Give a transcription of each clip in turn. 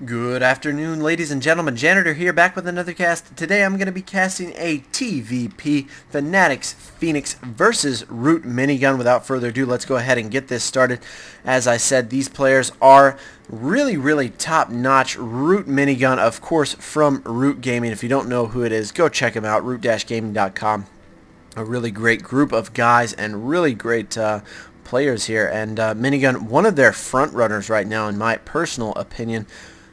Good afternoon, ladies and gentlemen. Janitor here, back with another cast. Today I'm going to be casting a TvP FnaticFenix versus ROOTMinigun. Without further ado, let's go ahead and get this started. As I said, these players are really top-notch. ROOTMinigun, of course, from Root Gaming. If you don't know who it is, go check him out, root-gaming.com. A really great group of guys and really great players here. And Minigun, one of their front runners right now, in my personal opinion.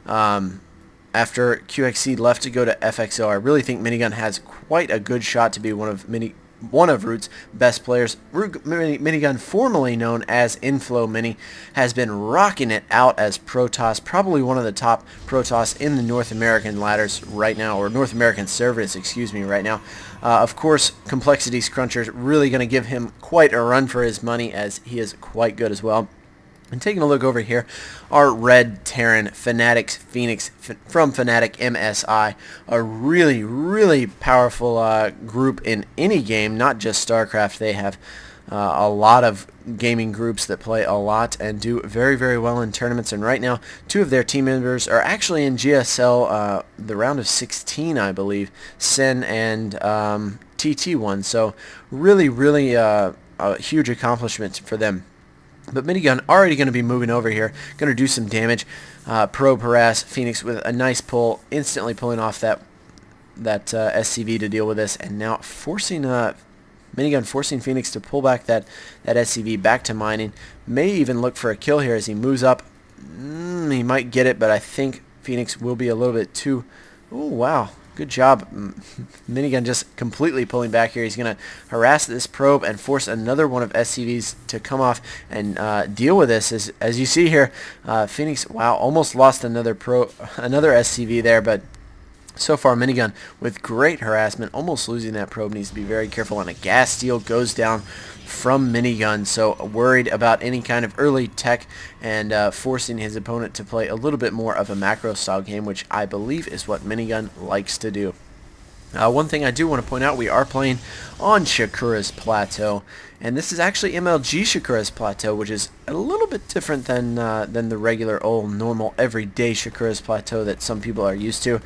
After QXC left to go to FXO, I really think Minigun has quite a good shot to be one of Root's best players. Minigun, formerly known as Inflow Mini, has been rocking it out as Protoss, probably one of the top Protoss in the North American ladders right now, or North American servers, excuse me, right now. Of course, Complexity's Cruncher's really going to give him quite a run for his money, as he is quite good as well. And taking a look over here, our Red Terran FnaticFenix from Fnatic.msi, a really powerful group in any game, not just StarCraft. They have a lot of gaming groups that play a lot and do very well in tournaments. And right now, two of their team members are actually in GSL, the round of 16, I believe, Sen and TT1. So really a huge accomplishment for them. But Minigun already going to be moving over here, going to do some damage. Probe harass Phoenix with a nice pull, instantly pulling off that SCV to deal with this, and now forcing Minigun forcing Phoenix to pull back that SCV back to mining. May even look for a kill here as he moves up. He might get it, but I think Phoenix will be a little bit too. Oh wow. Good job. Minigun just completely pulling back here. He's going to harass this probe and force another one of SCVs to come off and deal with this. As you see here, Phoenix, wow, almost lost another SCV there, but so far Minigun with great harassment, almost losing that probe. Needs to be very careful, and a gas steal goes down from Minigun, so worried about any kind of early tech and forcing his opponent to play a little bit more of a macro style game, which I believe is what Minigun likes to do. One thing I do want to point out, we are playing on Shakura's Plateau, and this is actually MLG Shakura's Plateau, which is a little bit different than the regular old normal everyday Shakura's Plateau that some people are used to.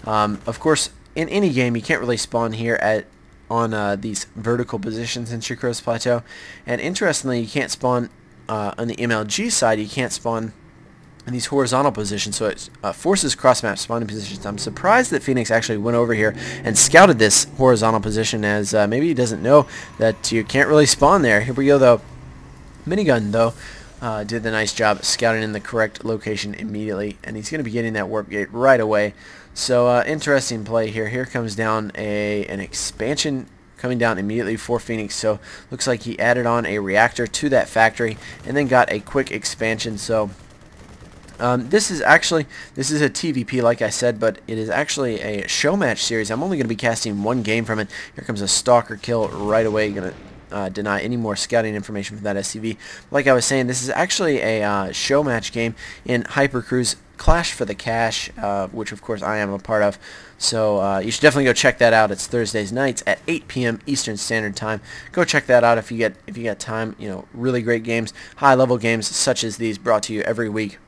Of course, in any game you can't really spawn here on these vertical positions in Shakura's Plateau, and interestingly, you can't spawn on the MLG side. You can't spawn in these horizontal positions, so it forces cross-map spawning positions. I'm surprised that Phoenix actually went over here and scouted this horizontal position, as maybe he doesn't know that you can't really spawn there. Here we go, though. Minigun, though, did the nice job scouting in the correct location immediately, and he's going to be getting that warp gate right away. So interesting play here. Here comes down an expansion coming down immediately for Phoenix. So looks like he added on a reactor to that factory and then got a quick expansion. So this is a TvP, like I said, but it is actually a show match series. I'm only going to be casting one game from it. Here comes a stalker kill right away. Going to deny any more scouting information from that SCV. Like I was saying, this is actually a show match game in Hypercruise Clash for the Cash, which of course I am a part of. So you should definitely go check that out. It's Thursdays nights at 8 p.m. Eastern Standard Time. Go check that out if you get time. You know, really great games, high-level games such as these, brought to you every week.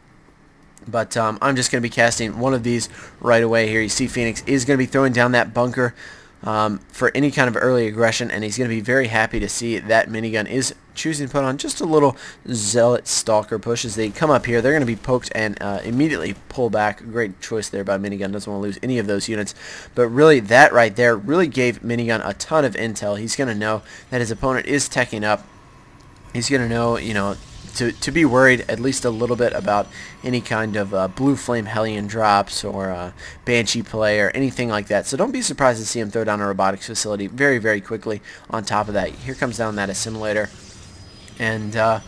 But I'm just going to be casting one of these right away here. You see Phoenix is going to be throwing down that bunker for any kind of early aggression, and he's going to be very happy to see that Minigun is choosing to put on just a little zealot stalker push. As they come up here, they're going to be poked and immediately pull back. Great choice there by Minigun. Doesn't want to lose any of those units, but really that right there really gave Minigun a ton of intel. He's going to know that his opponent is teching up. He's going to know, you know, to be worried at least a little bit about any kind of Blue Flame Hellion drops or Banshee play or anything like that. So don't be surprised to see him throw down a robotics facility very quickly on top of that. Here comes down that assimilator, and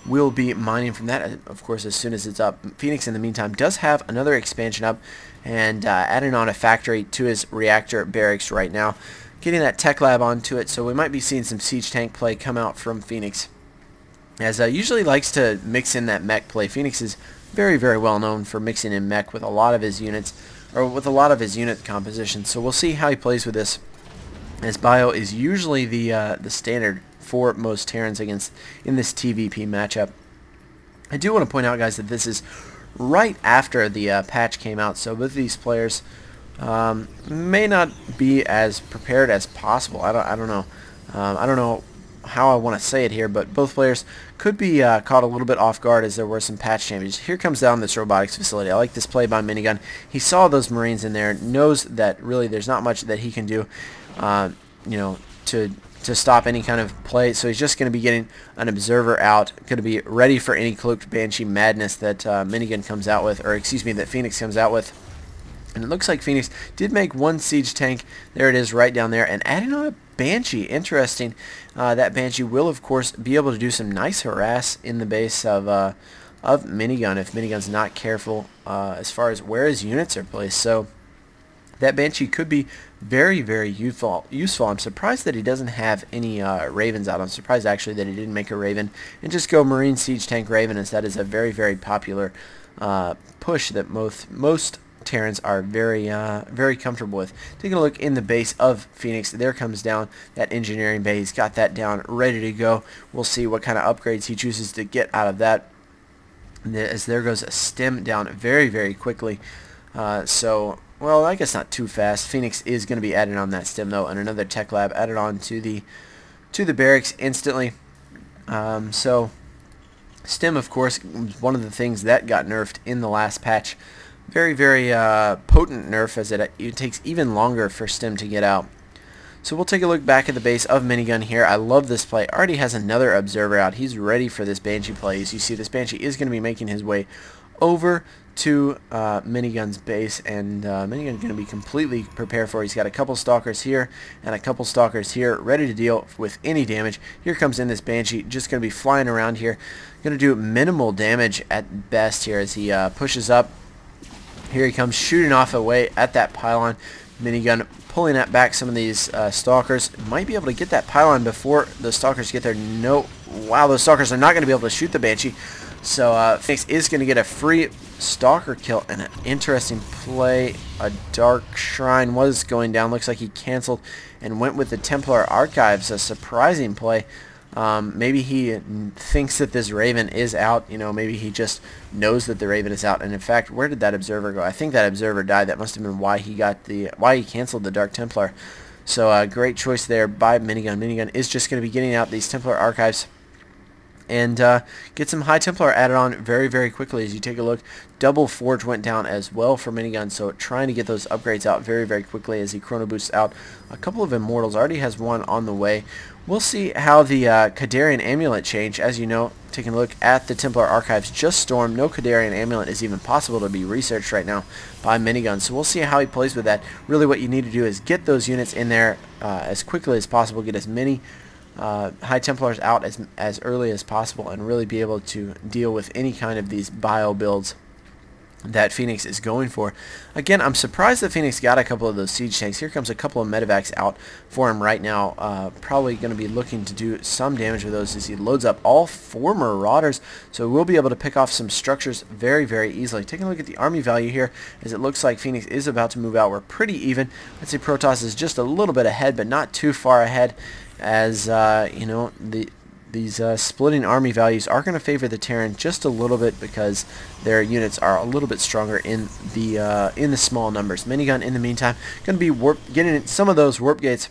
we'll be mining from that, of course, as soon as it's up. Phoenix, in the meantime, does have another expansion up and adding on a factory to his reactor barracks right now, getting that tech lab onto it. So we might be seeing some siege tank play come out from Phoenix, as usually likes to mix in that mech play. Phoenix is very well known for mixing in mech with a lot of his units, or with a lot of his unit composition. So we'll see how he plays with this, as bio is usually the standard for most Terrans in this TvP matchup. I do want to point out, guys, that this is right after the patch came out, so both of these players may not be as prepared as possible. I don't know. I don't know how I want to say it here, but both players could be caught a little bit off guard as there were some patch changes. Here comes down this robotics facility. I like this play by Minigun. He saw those Marines in there, knows that really there's not much that he can do, you know, to stop any kind of play. So he's just going to be getting an observer out, going to be ready for any cloaked Banshee madness that Minigun comes out with, or excuse me, that Phoenix comes out with. And it looks like Phoenix did make one siege tank. There it is right down there. And adding on a Banshee. Interesting. That Banshee will, of course, be able to do some nice harass in the base of Minigun if Minigun's not careful as far as where his units are placed. So that Banshee could be very, very useful. I'm surprised that he doesn't have any Ravens out. I'm surprised, actually, that he didn't make a Raven and just go Marine Siege Tank Raven, as that is a very, very popular push that most Terrans are very comfortable with. Taking a look in the base of Phoenix, there comes down that engineering bay. He's got that down, ready to go. We'll see what kind of upgrades he chooses to get out of that. As there goes a stem down very, very quickly. So, well, I guess not too fast. Phoenix is going to be added on that stem, though, and another tech lab added on to the barracks instantly. So, stem, of course, was one of the things that got nerfed in the last patch. Very, very potent nerf, as it takes even longer for stem to get out. So we'll take a look back at the base of Minigun here. I love this play. Already has another observer out. He's ready for this Banshee play. As you see, this Banshee is going to be making his way over to Minigun's base, and Minigun's going to be completely prepared for it. He's got a couple Stalkers here and a couple Stalkers here ready to deal with any damage. Here comes in this Banshee, just going to be flying around here. Going to do minimal damage at best here as he pushes up. Here he comes shooting off away at that pylon. Minigun pulling that back some of these Stalkers. Might be able to get that pylon before the Stalkers get there. No. Wow, those Stalkers are not going to be able to shoot the Banshee. So Phoenix is going to get a free Stalker kill and an interesting play. A Dark Shrine was going down. Looks like he canceled and went with the Templar Archives. A surprising play. Maybe he thinks that this Raven is out. You know, maybe he just knows that the Raven is out. And in fact, where did that observer go? I think that observer died. That must have been why he canceled the Dark Templar. So great choice there by Minigun. Minigun is just going to be getting out these Templar Archives and get some High Templar added on very, very quickly. As you take a look, Double Forge went down as well for Minigun, so trying to get those upgrades out very, very quickly as he chrono boosts out a couple of Immortals. Already has one on the way. We'll see how the Kadarian Amulet change. As you know, taking a look at the Templar Archives just stormed. No Kadarian Amulet is even possible to be researched right now by Minigun, so we'll see how he plays with that. Really what you need to do is get those units in there as quickly as possible, get as many High Templars out as early as possible, and really be able to deal with any kind of these bio builds that Phoenix is going for. Again, I'm surprised that Phoenix got a couple of those siege tanks. Here comes a couple of medevacs out for him right now. Probably going to be looking to do some damage with those as he loads up all 4 Marauders. So we'll be able to pick off some structures very, very easily. Taking a look at the army value here, as it looks like Phoenix is about to move out. We're pretty even. I'd say Protoss is just a little bit ahead, but not too far ahead, as you know, these splitting army values are going to favor the Terran just a little bit because their units are a little bit stronger in the small numbers. Minigun, in the meantime, going to be getting some of those warp gates.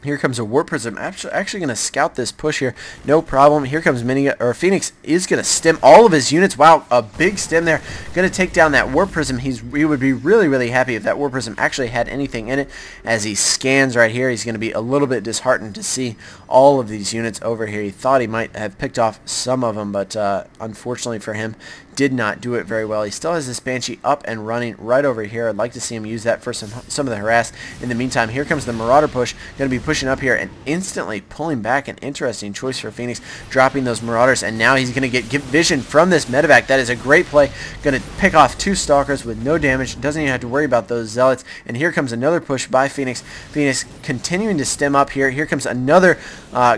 Here comes a Warp Prism. Actually going to scout this push here. No problem. Here comes Phoenix is going to stem all of his units. Wow, a big stem there. Going to take down that Warp Prism. He would be really, really happy if that Warp Prism actually had anything in it. As he scans right here, he's going to be a little bit disheartened to see all of these units over here. He thought he might have picked off some of them, but unfortunately for him, did not do it very well. He still has this Banshee up and running right over here. I'd like to see him use that for some of the harass. In the meantime, here comes the Marauder push. Going to be pushing up here and instantly pulling back. An interesting choice for Phoenix, dropping those Marauders, and now he's going to get vision from this medevac. That is a great play. Going to pick off 2 Stalkers with no damage. Doesn't even have to worry about those Zealots. And here comes another push by Phoenix. Phoenix continuing to stem up here. Here comes another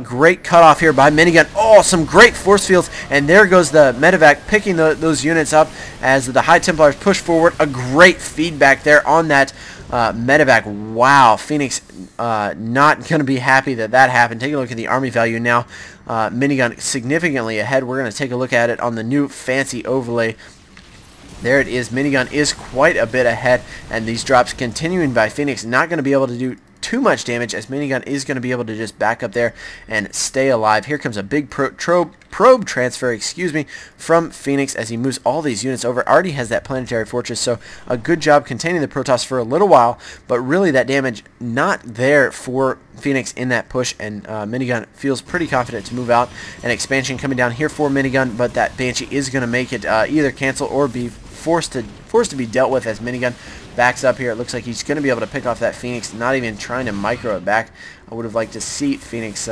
great cutoff here by Minigun. Oh, some great force fields, and there goes the medevac picking those units up as the High Templars push forward. A great feedback there on that medevac. Wow, Phoenix not going to be happy that happened. Take a look at the army value now. Minigun significantly ahead. We're going to take a look at it on the new fancy overlay There it is. Minigun is quite a bit ahead, and these drops continuing by Phoenix. Not going to be able to do too much damage, as Minigun is going to be able to just back up there and stay alive. Here comes a big probe transfer, excuse me, from Phoenix as he moves all these units over. Already has that planetary fortress, so a good job containing the Protoss for a little while, but really that damage not there for Phoenix in that push, and Minigun feels pretty confident to move out. An expansion coming down here for Minigun, but that Banshee is going to make it either cancel or be forced to be dealt with as Minigun backs up here. It looks like he's going to be able to pick off that Phoenix, not even trying to micro it back. I would have liked to see Phoenix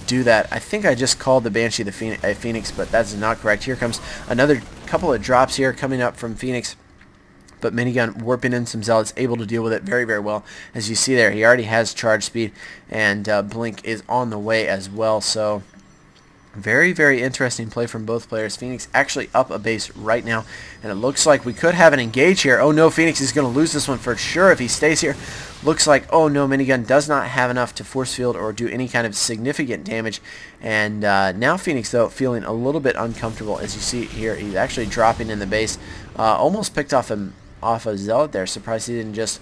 do that. I think I just called the Banshee a Phoenix, but that's not correct. Here comes another couple of drops here coming up from Phoenix, but Minigun warping in some Zealots, able to deal with it very, very well. As you see there, he already has charge speed, and Blink is on the way as well, so very, very interesting play from both players. Phoenix actually up a base right now, and it looks like we could have an engage here. Oh no, Phoenix is going to lose this one for sure if he stays here. Looks like, oh no, Minigun does not have enough to force field or do any kind of significant damage. And now Phoenix, though, feeling a little bit uncomfortable. As you see here, he's actually dropping in the base. Almost picked off a Zealot there. Surprised he didn't just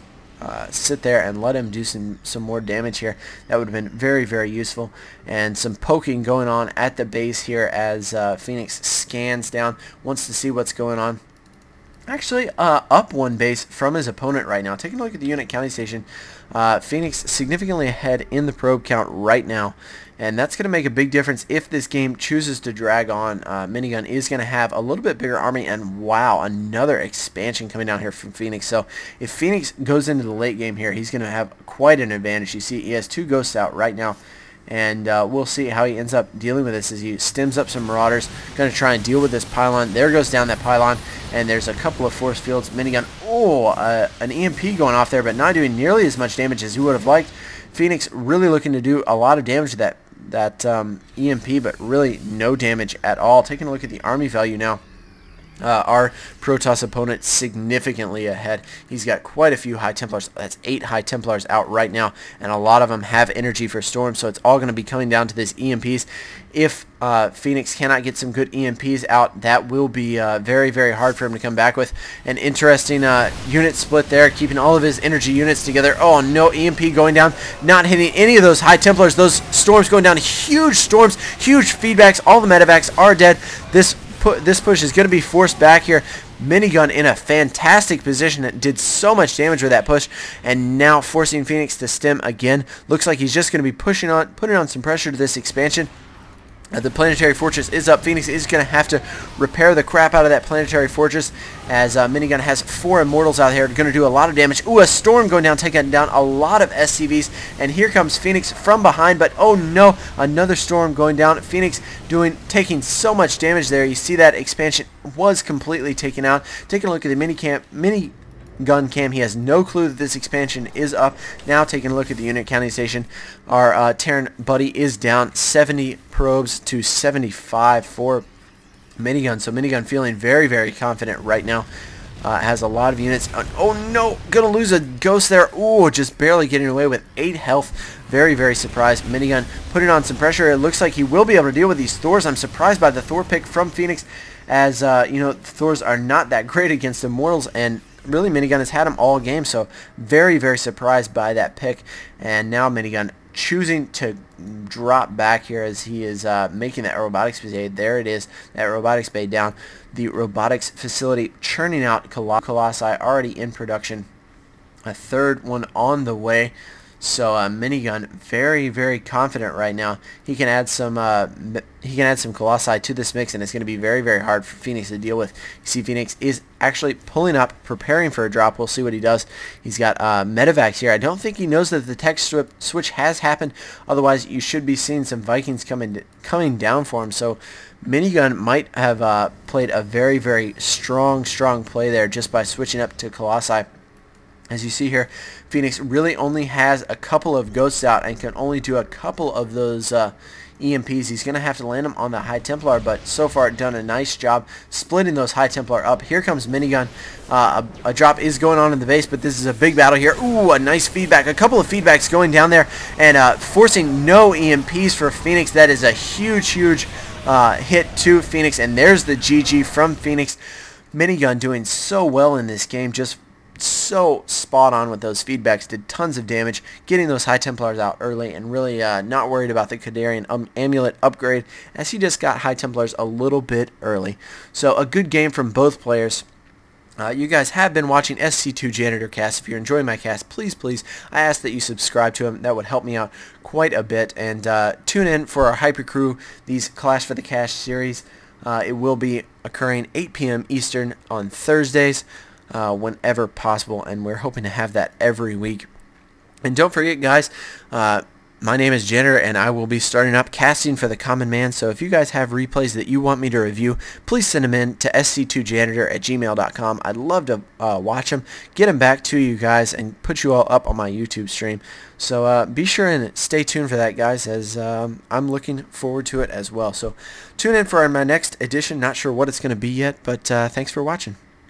sit there and let him do some more damage here. That would have been very, very useful. And some poking going on at the base here as Phoenix scans down, wants to see what's going on. Actually up one base from his opponent right now. Taking a look at the unit counting station, Phoenix significantly ahead in the probe count right now, and that's going to make a big difference if this game chooses to drag on. Minigun is going to have a little bit bigger army, and wow, another expansion coming down here from Phoenix. So if Phoenix goes into the late game here, he's going to have quite an advantage. You see he has 2 ghosts out right now, and we'll see how he ends up dealing with this as he stems up some Marauders. Going to try and deal with this pylon. There goes down that pylon, and there's a couple of force fields. Minigun, an EMP going off there, but not doing nearly as much damage as he would have liked. Phoenix really looking to do a lot of damage to that EMP, but really no damage at all. Taking a look at the army value now. Our Protoss opponent significantly ahead. He's got quite a few High Templars. That's 8 High Templars out right now, and a lot of them have energy for Storm, so it's all going to be coming down to this EMPs. If Phoenix cannot get some good EMPs out, that will be very, very hard for him to come back with. An interesting unit split there, keeping all of his energy units together. Oh no, EMP going down, not hitting any of those High Templars. Those Storms going down, huge Storms, huge feedbacks. All the medevacs are dead. This push is going to be forced back here. Minigun in a fantastic position that did so much damage with that push, and now forcing Phoenix to stem again. Looks like he's just going to be putting on some pressure to this expansion. The planetary fortress is up. Phoenix is going to have to repair the crap out of that planetary fortress as Minigun has 4 immortals out here. Going to do a lot of damage. Ooh, a storm going down, taking down a lot of SCVs. And here comes Phoenix from behind, but oh no, another storm going down. Phoenix taking so much damage there. You see that expansion was completely taken out. Taking a look at the minigun cam, he has no clue that this expansion is up. Now taking a look at the unit counting station, our Terran buddy is down 70 probes to 75 for Minigun. So Minigun feeling very, very confident right now. Has a lot of units. Oh no, gonna lose a ghost there. Ooh, just barely getting away with 8 health. Very, very surprised. Minigun putting on some pressure. It looks like he will be able to deal with these Thors. I'm surprised by the Thor pick from Phoenix, as you know, Thors are not that great against Immortals, and really Minigun has had them all game, so very, very surprised by that pick. And now Minigun choosing to drop back here as he is making that robotics bay. There it is, that robotics bay down. The robotics facility churning out Colossi already in production. A third one on the way. So Minigun very, very confident right now. He can add some Colossi to this mix, and it's going to be very, very hard for Phoenix to deal with. You see Phoenix is actually pulling up, preparing for a drop. We'll see what he does. He's got medevacs here. I don't think he knows that the tech switch has happened. Otherwise, you should be seeing some Vikings coming down for him. So Minigun might have played a very, very strong play there just by switching up to Colossi. As you see here, Phoenix really only has a couple of ghosts out and can only do a couple of those EMPs. He's going to have to land them on the High Templar, but so far done a nice job splitting those High Templar up. Here comes Minigun. A drop is going on in the base, but this is a big battle here. Ooh, a nice feedback. A couple of feedbacks going down there and forcing no EMPs for Phoenix. That is a huge hit to Phoenix, and there's the GG from Phoenix. Minigun doing so well in this game, just so spot on with those feedbacks, did tons of damage, getting those High Templars out early, and really not worried about the Kadarian Amulet upgrade, as he just got High Templars a little bit early. So a good game from both players. You guys have been watching SC2 Janitor Cast. If you're enjoying my cast, please, I ask that you subscribe to him. That would help me out quite a bit. And tune in for our Hyper Crew, these Clash for the Cash series. It will be occurring 8 p.m. Eastern on Thursdays, whenever possible, and we're hoping to have that every week. And don't forget, guys, my name is Janitor, and I will be starting up casting for the Common Man. So if you guys have replays that you want me to review, please send them in to sc2janitor@gmail.com. I'd love to watch them, get them back to you guys, and put you all up on my YouTube stream. So be sure and stay tuned for that, guys, as I'm looking forward to it as well. So tune in for my next edition. Not sure what it's going to be yet, but thanks for watching.